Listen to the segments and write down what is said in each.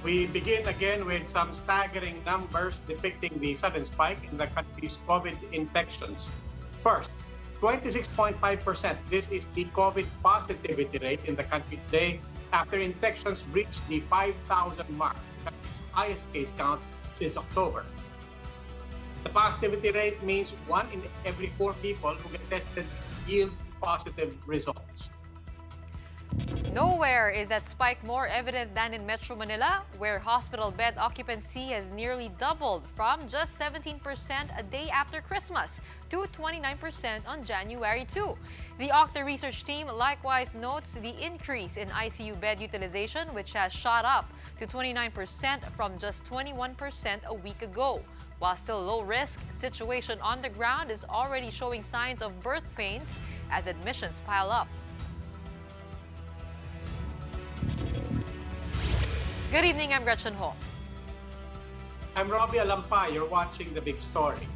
We begin again with some staggering numbers depicting the sudden spike in the country's COVID infections. First, 26.5%. This is the COVID positivity rate in the country today after infections breached the 5,000 mark, the country's highest case count since October. The positivity rate means 1 in every 4 people who get tested yield positive results. Nowhere is that spike more evident than in Metro Manila, where hospital bed occupancy has nearly doubled from just 17% a day after Christmas to 29% on January 2. The Octa research team likewise notes the increase in ICU bed utilization, which has shot up to 29% from just 21% a week ago. While still low risk, situation on the ground is already showing signs of birth pains as admissions pile up. Good evening, I'm Gretchen Ho. I'm Robbie Alampa. You're watching The Big Story.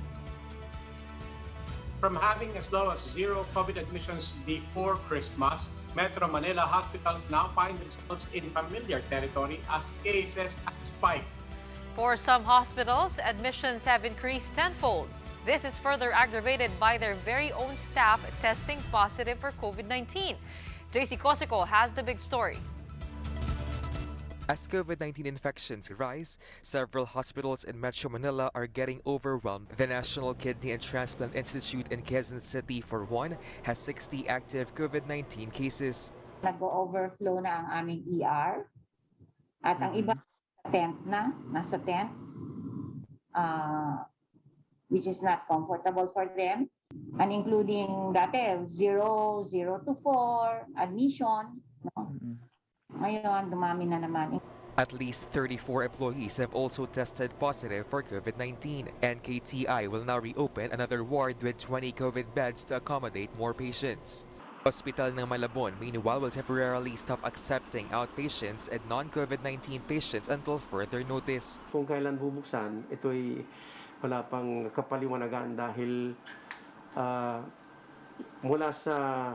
From having as low as 0 COVID admissions before Christmas, Metro Manila hospitals now find themselves in familiar territory as cases have spiked. For some hospitals, admissions have increased tenfold. This is further aggravated by their very own staff testing positive for COVID-19. JC Cosico has the big story. As COVID-19 infections rise, several hospitals in Metro Manila are getting overwhelmed. The National Kidney and Transplant Institute in Quezon City, for one, has 60 active COVID-19 cases. Nag-overflow na ang aming ER at ang iba nasa tent, which is not comfortable for them, and including dati 0 to 4 admission, no? Ngayon, dumami na naman. At least 34 employees have also tested positive for COVID-19. NKTI will now reopen another ward with 20 COVID beds to accommodate more patients. Hospital ng Malabon, meanwhile, will temporarily stop accepting outpatients and non-COVID-19 patients until further notice. Kung kailan bubuksan, ito'y wala pang kapaliwanagan dahil mula sa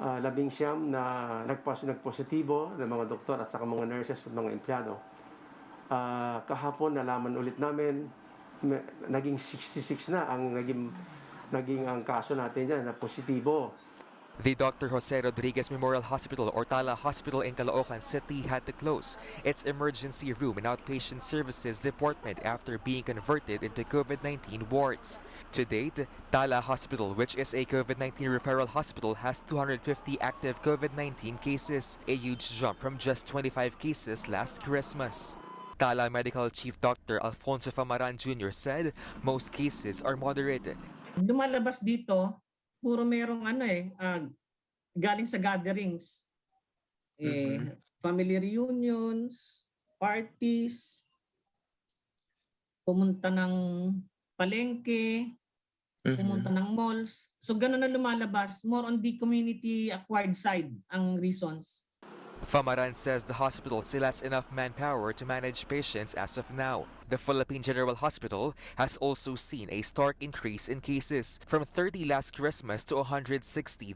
19 na nagpositibo ng mga doktor at saka mga nurses at mga empleyado. Kahapon nalaman ulit namin, naging 66 na ang naging ang kaso natin dyan na positibo. The Dr. Jose Rodriguez Memorial Hospital or Tala Hospital in Caloocan City had to close its emergency room and outpatient services department after being converted into COVID-19 wards. To date, Tala Hospital, which is a COVID-19 referral hospital, has 250 active COVID-19 cases, a huge jump from just 25 cases last Christmas. Tala Medical Chief Dr. Alfonso Famaran Jr. said most cases are moderate. Lumalabas dito, puro merong galing sa gatherings, family reunions, parties, pumunta ng palengke, pumunta ng malls. So gano'n na lumalabas, more on the community acquired side ang reasons. Famaran says the hospital still has enough manpower to manage patients as of now. The Philippine General Hospital has also seen a stark increase in cases, from 30 last Christmas to 160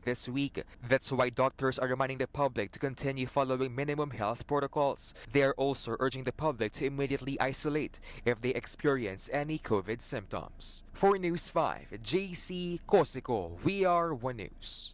this week. That's why doctors are reminding the public to continue following minimum health protocols. They are also urging the public to immediately isolate if they experience any COVID symptoms. For News 5, JC Cosico, we are One News.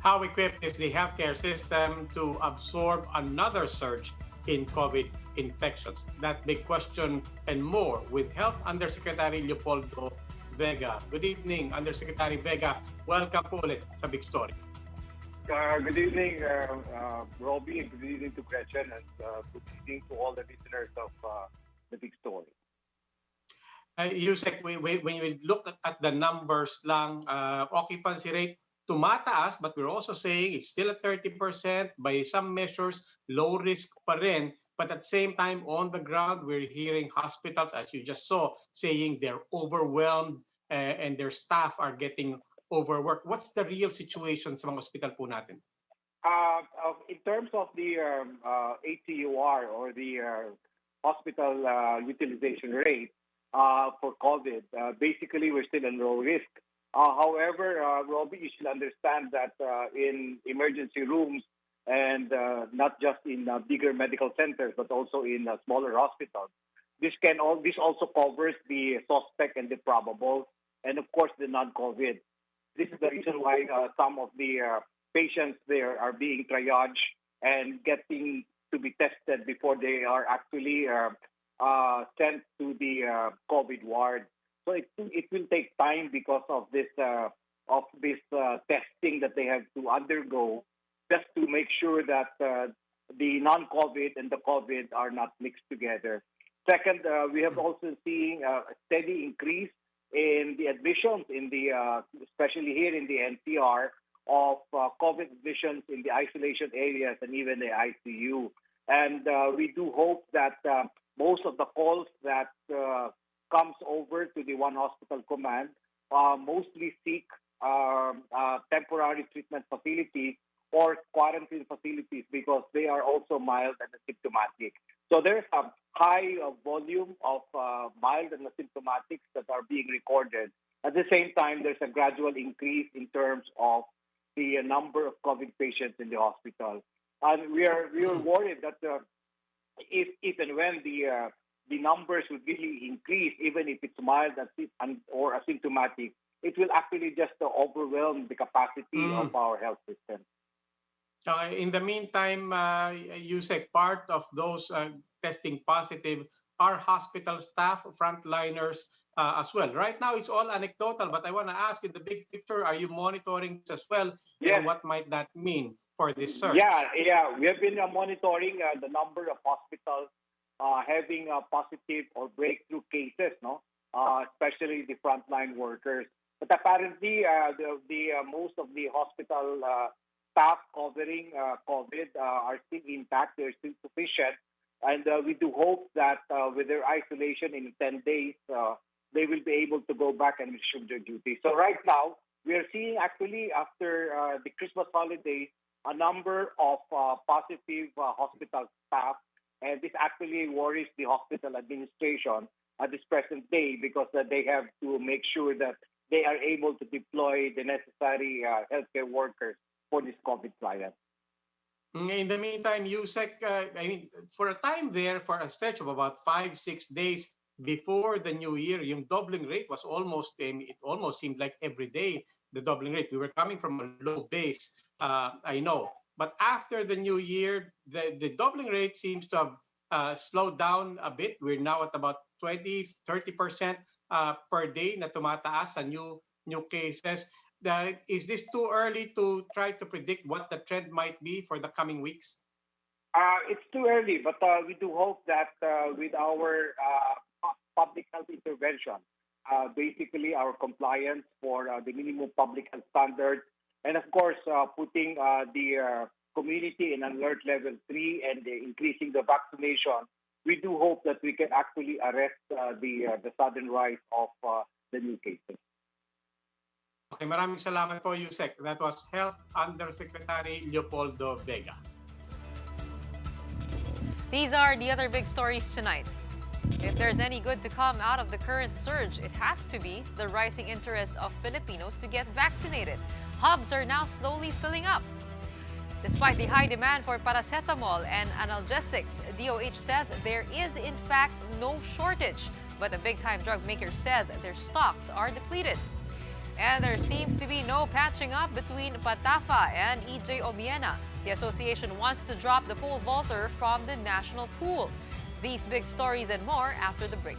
How equipped is the healthcare system to absorb another surge in COVID infections? That big question and more with Health Undersecretary Leopoldo Vega. Good evening, Undersecretary Vega. Welcome po ulit sa Big Story. Good evening, Robbie, and good evening to Gretchen, and good evening to all the listeners of the Big Story. Yusek, when we look at the numbers lang, occupancy rate tumataas, but we're also saying it's still at 30%. By some measures, low risk pa rin. But at the same time, on the ground, we're hearing hospitals, as you just saw, saying they're overwhelmed and their staff are getting overworked. What's the real situation sa mga hospital po natin? In terms of the ATUR or the hospital utilization rate for COVID, basically we're still in low risk. However, Robbie, you should understand that in emergency rooms and not just in bigger medical centers, but also in smaller hospitals, this also covers the suspect and the probable, and of course the non-COVID. This is the reason why some of the patients there are being triaged and getting to be tested before they are actually sent to the COVID ward. So it will take time because of this testing that they have to undergo, just to make sure that the non-COVID and the COVID are not mixed together. Second, we have also seen a steady increase in the admissions especially here in the NCR, of COVID admissions in the isolation areas and even the ICU. And we do hope that most of the calls that comes over to the One Hospital Command mostly seek temporary treatment facilities or quarantine facilities because they are also mild and asymptomatic. So there's a high volume of mild and asymptomatics that are being recorded. At the same time, there's a gradual increase in terms of the number of COVID patients in the hospital. And we are worried that if and when the numbers would really increase, even if it's mild or asymptomatic, it will actually just overwhelm the capacity of our health system. In the meantime, you say part of those testing positive are hospital staff, frontliners as well. Right now, it's all anecdotal, but I want to ask, in the big picture, are you monitoring this as well? Yes. And what might that mean for this surge? Yeah. We have been monitoring the number of hospitals having positive or breakthrough cases, especially the frontline workers. But apparently, the most of the hospital staff covering COVID are still intact. They're still sufficient. And we do hope that with their isolation in 10 days, they will be able to go back and resume their duty. So right now, we are seeing actually after the Christmas holidays, a number of positive hospital staff. And this actually worries the hospital administration at this present day because they have to make sure that they are able to deploy the necessary healthcare workers for this COVID trial. In the meantime, USEC, for a time there, for a stretch of about 5-6 days before the new year, yung doubling rate was it almost seemed like every day, the doubling rate. We were coming from a low base, I know. But after the new year, the doubling rate seems to have slowed down a bit. We're now at about 20-30% per day na tumataas sa new cases. Is this too early to try to predict what the trend might be for the coming weeks? It's too early, but we do hope that with our public health intervention, basically our compliance for the minimum public health standards, and of course putting the community in alert level 3 and increasing the vaccination, we do hope that we can actually arrest the sudden rise of the new cases. Okay, maraming salamat po, Yusek. That was Health Undersecretary Leopoldo Vega. These are the other big stories tonight. If there's any good to come out of the current surge, it has to be the rising interest of Filipinos to get vaccinated. Hubs are now slowly filling up. Despite the high demand for paracetamol and analgesics, DOH says there is in fact no shortage. But the big-time drug maker says their stocks are depleted. And there seems to be no patching up between PATAFA and EJ Obiena. The association wants to drop the pole vaulter from the national pool. These big stories and more after the break.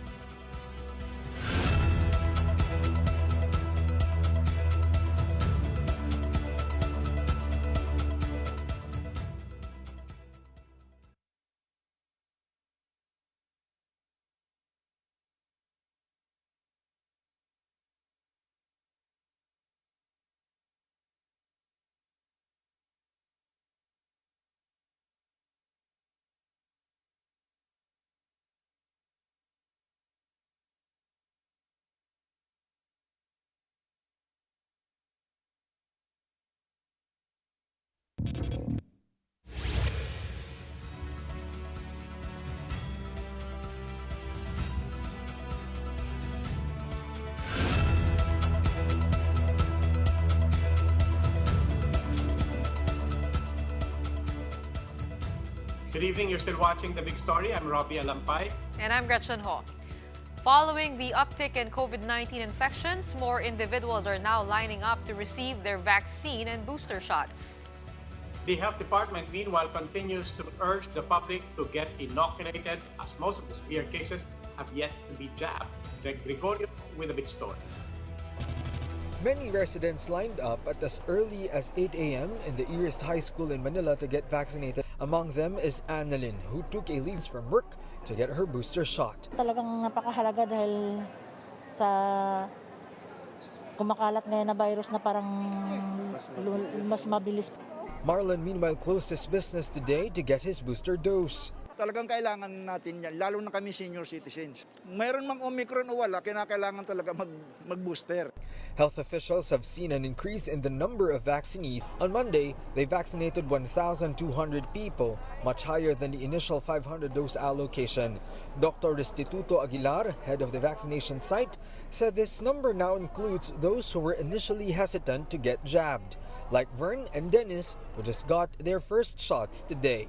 Good evening. You're still watching The Big Story. I'm Robbie Alampay. And I'm Gretchen Ho. Following the uptick in COVID-19 infections, more individuals are now lining up to receive their vaccine and booster shots. The Health Department, meanwhile, continues to urge the public to get inoculated as most of the severe cases have yet to be jabbed. Greg Gregorio with a big story. Many residents lined up at as early as 8 a.m. in the Earest High School in Manila to get vaccinated. Among them is Annalyn, who took a leave from work to get her booster shot. Talagang napakahalaga dahil sa kumakalat ngayon na virus na parang mas mabilis. Marlon meanwhile closed his business today to get his booster dose. Talagang kailangan natin yan, lalo na kami senior citizens. Mayroon mang Omicron o wala, kailangan talaga mag-booster. Health officials have seen an increase in the number of vaccinees. On Monday, they vaccinated 1,200 people, much higher than the initial 500-dose allocation. Dr. Restituto Aguilar, head of the vaccination site, said this number now includes those who were initially hesitant to get jabbed, like Vern and Dennis, who just got their first shots today.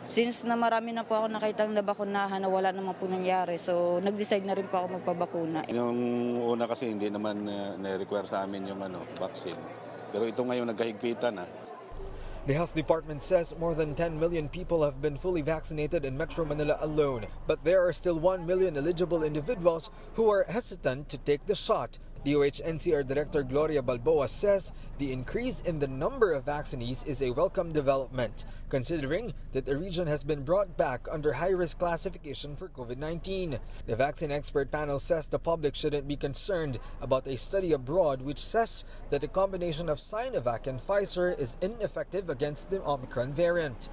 Since na marami na po ako nakitang nabakunahan na wala naman po nangyari, so nag-decide na rin po ako magpabakuna. Yung una kasi hindi naman na-require sa amin yung vaccine. Pero ito ngayon nagkahigpitan na. The health department says more than 10 million people have been fully vaccinated in Metro Manila alone, but there are still 1 million eligible individuals who are hesitant to take the shot. DOH NCR Director Gloria Balboa says the increase in the number of vaccinees is a welcome development, considering that the region has been brought back under high-risk classification for COVID-19. The vaccine expert panel says the public shouldn't be concerned about a study abroad which says that a combination of Sinovac and Pfizer is ineffective against the Omicron variant.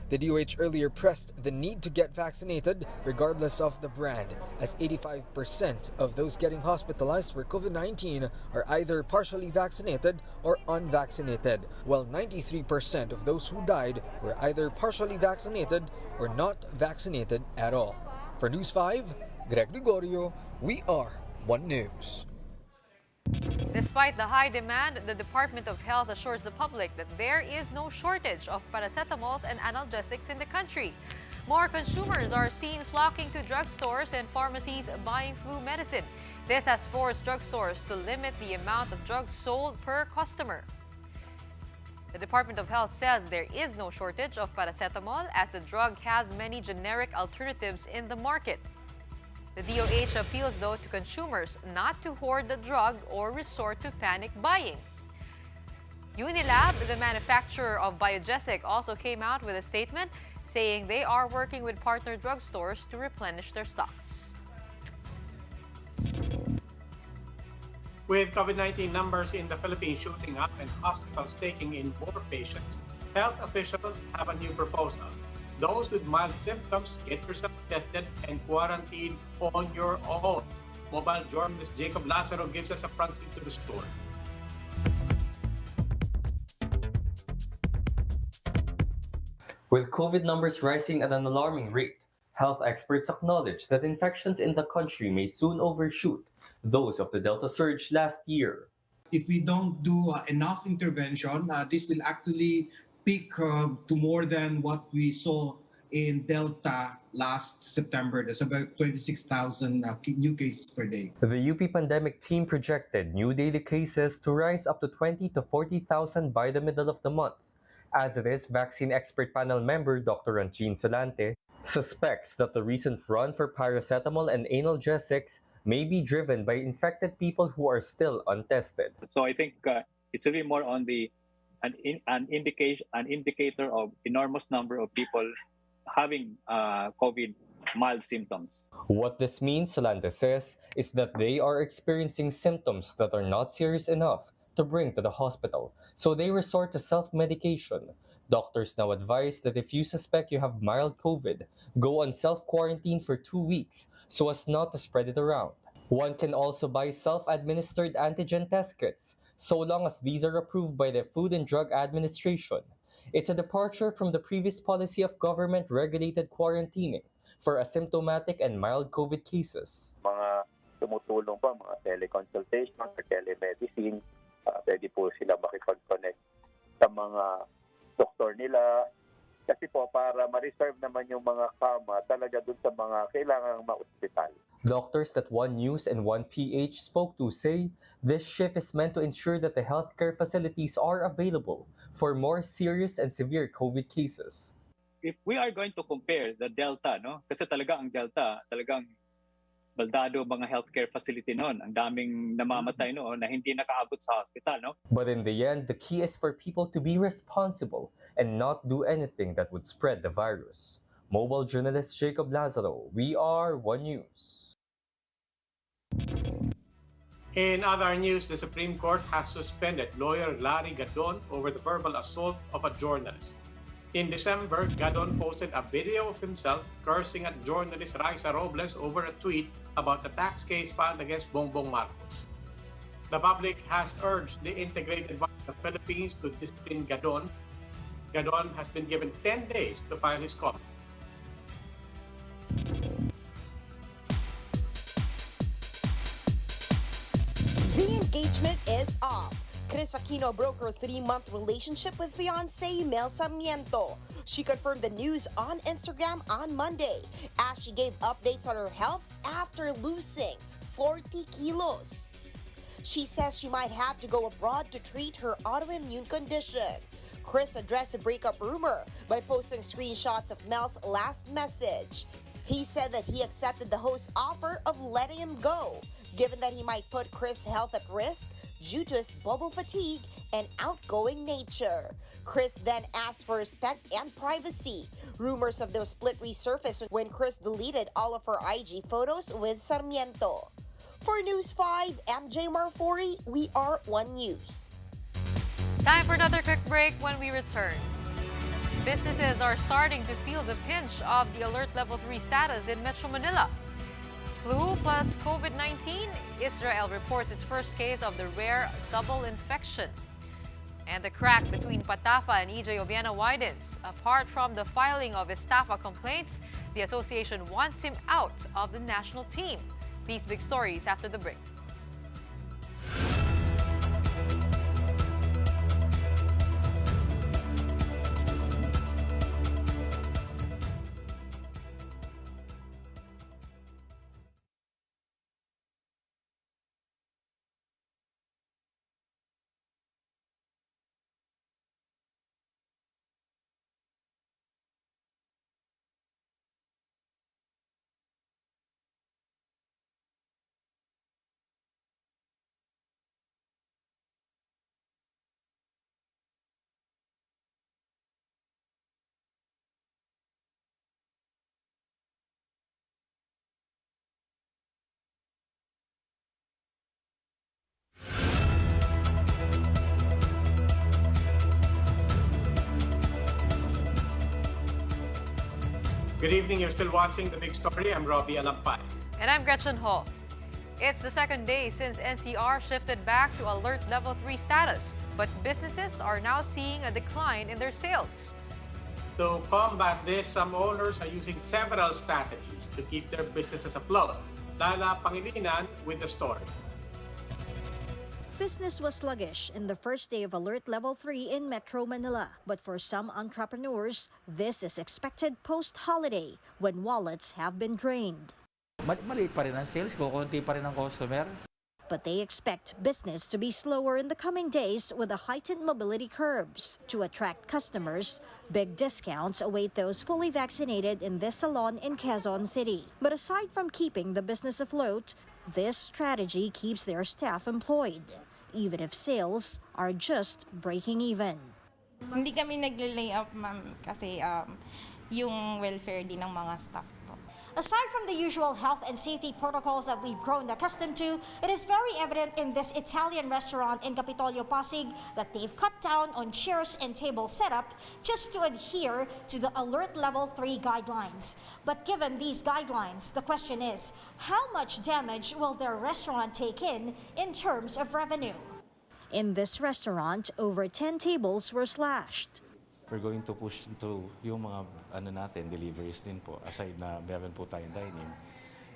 The DOH earlier pressed the need to get vaccinated regardless of the brand, as 85% of those getting hospitalized for COVID-19 are either partially vaccinated or unvaccinated, while 93% of those who died were either partially vaccinated or not vaccinated at all. For News 5, Greg Gregorio, we are One News. Despite the high demand, the Department of Health assures the public that there is no shortage of paracetamols and analgesics in the country. More consumers are seen flocking to drugstores and pharmacies buying flu medicine. This has forced drugstores to limit the amount of drugs sold per customer. The Department of Health says there is no shortage of paracetamol as the drug has many generic alternatives in the market. The DOH appeals, though, to consumers not to hoard the drug or resort to panic buying. Unilab, the manufacturer of Biogesic, also came out with a statement saying they are working with partner drugstores to replenish their stocks. With COVID-19 numbers in the Philippines shooting up and hospitals taking in more patients, health officials have a new proposal. Those with mild symptoms, get yourself tested and quarantined on your own. Mobile journalist Jacob Lazaro gives us a front seat to the story. With COVID numbers rising at an alarming rate, health experts acknowledge that infections in the country may soon overshoot those of the Delta surge last year. If we don't do enough intervention, this will actually peak to more than what we saw in Delta last September. There's about 26,000 new cases per day. The UP pandemic team projected new daily cases to rise up to 20 to 40,000 by the middle of the month. As this vaccine expert panel member, Dr. Ranjin Solante, suspects that the recent run for paracetamol and analgesics may be driven by infected people who are still untested. So I think it's really more on an indicator of enormous number of people having COVID mild symptoms. What this means, Solante says, is that they are experiencing symptoms that are not serious enough to bring to the hospital, so they resort to self-medication. Doctors now advise that if you suspect you have mild COVID, go on self-quarantine for 2 weeks so as not to spread it around. One can also buy self-administered antigen test kits, so long as these are approved by the Food and Drug Administration. It's a departure from the previous policy of government-regulated quarantining for asymptomatic and mild COVID cases. Mga tumutulong pa, mga teleconsultation or telemedicine, pwede po sila makipag-connect sa mga doktor nila. Kasi po para ma-reserve naman yung mga kama talaga dun sa mga kailangang ma-ospital. Doctors that One News and One PH spoke to say this shift is meant to ensure that the healthcare facilities are available for more serious and severe COVID cases. If we are going to compare the Delta, no? Kasi talaga ang Delta, talagang baldado mga healthcare facility noon. Ang daming namamatay noon na hindi nakaabot sa hospital, no? But in the end, the key is for people to be responsible and not do anything that would spread the virus. Mobile journalist Jacob Lazaro, we are One News. In other news, the Supreme Court has suspended lawyer Larry Gadon over the verbal assault of a journalist. In December, Gadon posted a video of himself cursing at journalist Raisa Robles over a tweet about the tax case filed against Bongbong Marcos. The public has urged the Integrated Bar of the Philippines to discipline Gadon. Gadon has been given 10 days to file his comment. The engagement is off. Chris Aquino broke her 3-month relationship with fiancé Mel Sarmiento. She confirmed the news on Instagram on Monday as she gave updates on her health after losing 40 kilos. She says she might have to go abroad to treat her autoimmune condition. Chris addressed the breakup rumor by posting screenshots of Mel's last message. He said that he accepted the host's offer of letting him go, given that he might put Chris' health at risk due to his bubble fatigue and outgoing nature. Chris then asked for respect and privacy. Rumors of the split resurfaced when Chris deleted all of her IG photos with Sarmiento. For News 5, MJ Marfori, we are One News. Time for another quick break. When we return, businesses are starting to feel the pinch of the Alert Level 3 status in Metro Manila. Flu plus COVID-19, Israel reports its first case of the rare double infection. And the crack between PATAFA and EJ Obiena widens. Apart from the filing of estafa complaints, the association wants him out of the national team. These big stories after the break. Good evening. You're still watching The Big Story. I'm Robbie Alampay. And I'm Gretchen Ho. It's the second day since NCR shifted back to Alert Level 3 status, but businesses are now seeing a decline in their sales. To combat this, some owners are using several strategies to keep their businesses afloat. Lala Pangilinan with the story. Business was sluggish in the first day of Alert Level 3 in Metro Manila. But for some entrepreneurs, this is expected post-holiday when wallets have been drained. Maliit pa rin ang sales ko, konti pa rin ang customer. But they expect business to be slower in the coming days with the heightened mobility curbs. To attract customers, big discounts await those fully vaccinated in this salon in Quezon City. But aside from keeping the business afloat, this strategy keeps their staff employed, even if sales are just breaking even. Hindi kami nagle-lay off, ma'am, kasi yung welfare din ng mga staff po. Aside from the usual health and safety protocols that we've grown accustomed to, it is very evident in this Italian restaurant in Capitolio, Pasig that they've cut down on chairs and table setup just to adhere to the Alert Level 3 guidelines. But given these guidelines, the question is, how much damage will their restaurant take in terms of revenue? In this restaurant, over 10 tables were slashed. We're going to push into yung mga deliveries din po, aside na meron po tayong dine-in.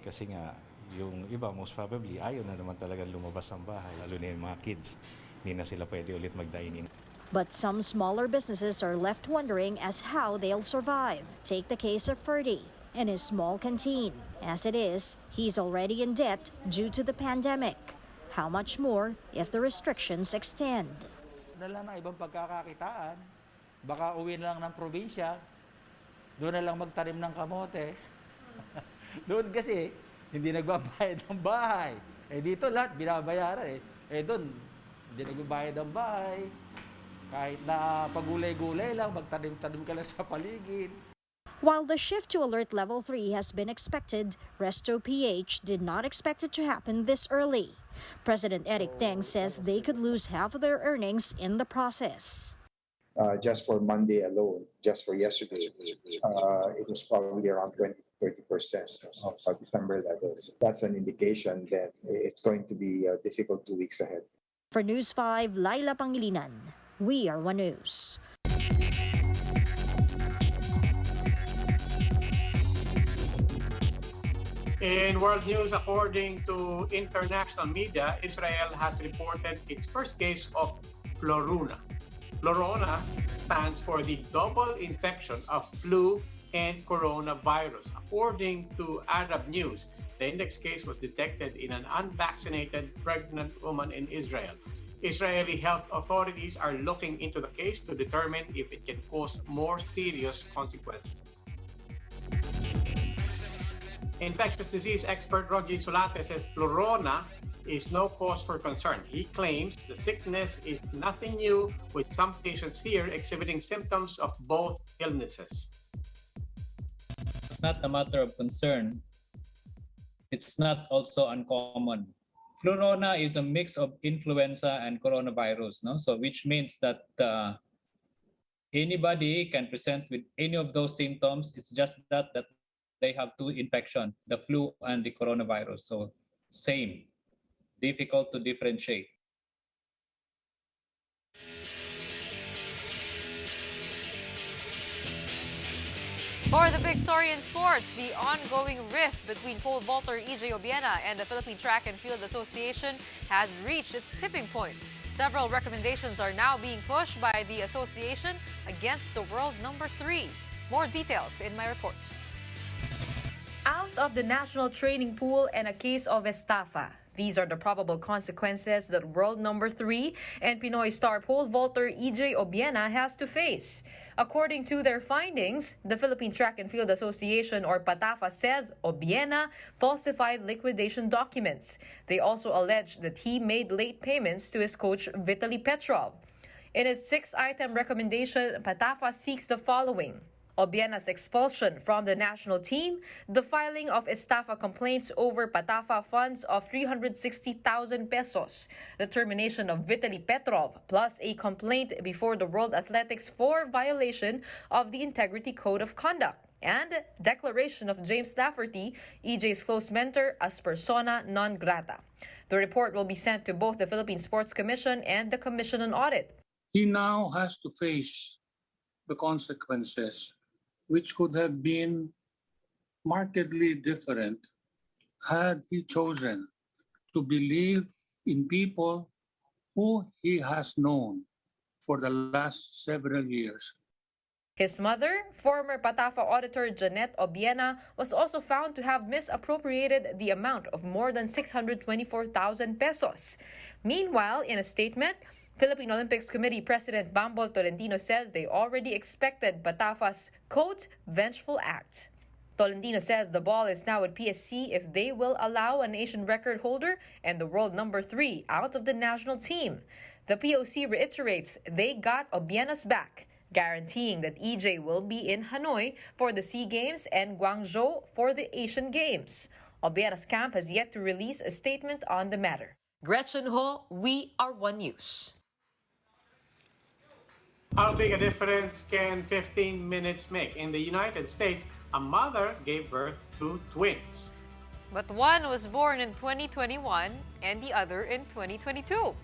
Kasi nga, yung iba most probably ayaw na naman talaga lumabas ng bahay, lalo na yung mga kids. Hindi na sila pwede ulit mag-dine-in. But some smaller businesses are left wondering as how they'll survive. Take the case of Ferdy and his small canteen. As it is, he's already in debt due to the pandemic. How much more if the restrictions extend? Wala na ibang pagkakakitaan. Baka uwi na lang ng probinsya. Doon na lang magtanim ng kamote. Doon kasi, hindi nagbabayad ng bahay. Dito lahat, binabayaran doon, hindi nagbabayad ng bahay. Kahit na pagulay-gulay lang, magtanim-tanim ka lang sa paligid. While the shift to Alert Level 3 has been expected, Resto PH did not expect it to happen this early. President Eric Teng says they could lose half of their earnings in the process. Just for Monday alone, just for yesterday, it was probably around 20-30% of December levels. That's an indication that it's going to be a difficult 2 weeks ahead. For News 5, Laila Pangilinan, We Are One News. In world news, according to international media, Israel has reported its first case of flurona. Flurona stands for the double infection of flu and coronavirus. According to Arab News, the index case was detected in an unvaccinated pregnant woman in Israel. Israeli health authorities are looking into the case to determine if it can cause more serious consequences. Infectious disease expert Roger Solate says flurona is no cause for concern. He claims the sickness is nothing new, with some patients here exhibiting symptoms of both illnesses. It's not a matter of concern. It's not also uncommon. Flurona is a mix of influenza and coronavirus, no? So which means that anybody can present with any of those symptoms. It's just that they have two infections, the flu and the coronavirus. So same, difficult to differentiate. For the big story in sports, the ongoing rift between pole vaulter EJ Obiena and the Philippine Track and Field Association has reached its tipping point. Several recommendations are now being pushed by the association against the world number 3. More details in my report. Out of the national training pool and a case of estafa. These are the probable consequences that world number 3 and Pinoy star pole vaulter EJ Obiena has to face. According to their findings, the Philippine Track and Field Association, or PATAFA, says Obiena falsified liquidation documents. They also allege that he made late payments to his coach Vitaly Petrov. In his 6-item recommendation, PATAFA seeks the following: Obiena's expulsion from the national team, the filing of estafa complaints over PATAFA funds of 360,000 pesos, the termination of Vitaly Petrov, plus a complaint before the World Athletics for violation of the Integrity Code of Conduct, and declaration of James Lafferty, EJ's close mentor, as persona non grata. The report will be sent to both the Philippine Sports Commission and the Commission on Audit. He now has to face the consequences, which could have been markedly different had he chosen to believe in people who he has known for the last several years. His mother, former PATAFA auditor Janet Obiena, was also found to have misappropriated the amount of more than 624,000 pesos. Meanwhile, in a statement, Philippine Olympics Committee President Bambol Tolentino says they already expected PATAFA's, quote, vengeful act. Tolentino says the ball is now at PSC if they will allow a nation record holder and the world number 3 out of the national team. The POC reiterates they got Obiena's back, guaranteeing that EJ will be in Hanoi for the SEA Games and Guangzhou for the Asian Games. Obiena's camp has yet to release a statement on the matter. Gretchen Ho, We Are One News. How big a difference can 15 minutes make? In the United States, a mother gave birth to twins. But one was born in 2021 and the other in 2022.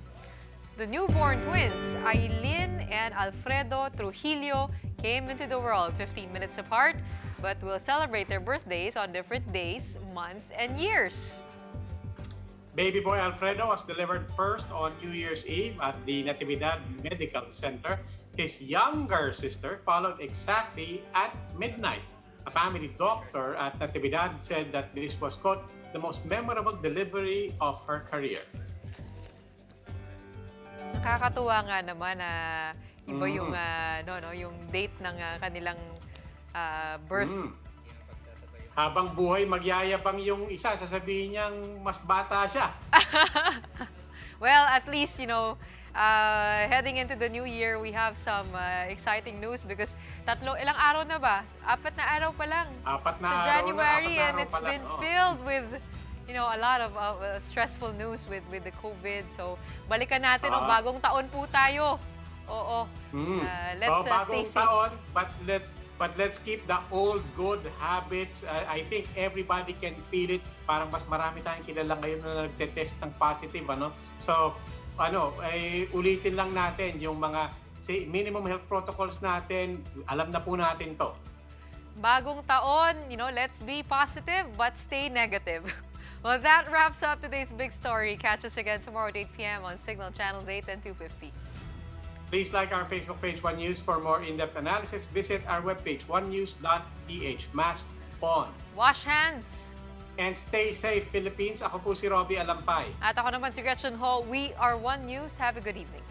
The newborn twins, Aileen and Alfredo Trujillo, came into the world 15 minutes apart, but will celebrate their birthdays on different days, months, and years. Baby boy Alfredo was delivered first on New Year's Eve at the Natividad Medical Center. His younger sister followed exactly at midnight. A family doctor at Natividad said that this was, quote, the most memorable delivery of her career. Nakakatuwa nga naman na iba yung yung date ng kanilang birth. Habang buhay, magyayabang yung isa, sasabihin niyang mas bata siya. Well, at least, heading into the new year, we have some exciting news because ilang araw na ba? 4 na araw pa lang. 4 na sa araw January, na, 4 na and araw it's pa lang, been filled with a lot of stressful news with the COVID. So, balikan natin ang bagong taon po tayo. Oo. Let's stay bagong safe. taon, but let's keep the old good habits. I think everybody can feel it. Parang mas marami tayong kilala ngayon na nagte-test ng positive, So, ulitin lang natin yung mga minimum health protocols natin. Alam na po natin 'to. Bagong taon, let's be positive but stay negative. Well, that wraps up today's big story. Catch us again tomorrow at 8 p.m. on Signal Channels 8 and 250. Please like our Facebook page, One News, for more in-depth analysis. Visit our webpage, onenews.ph. Mask on. Wash hands. And stay safe, Philippines. Ako po si Robbie Alampay. At ako naman si Gretchen Ho. We are One News. Have a good evening.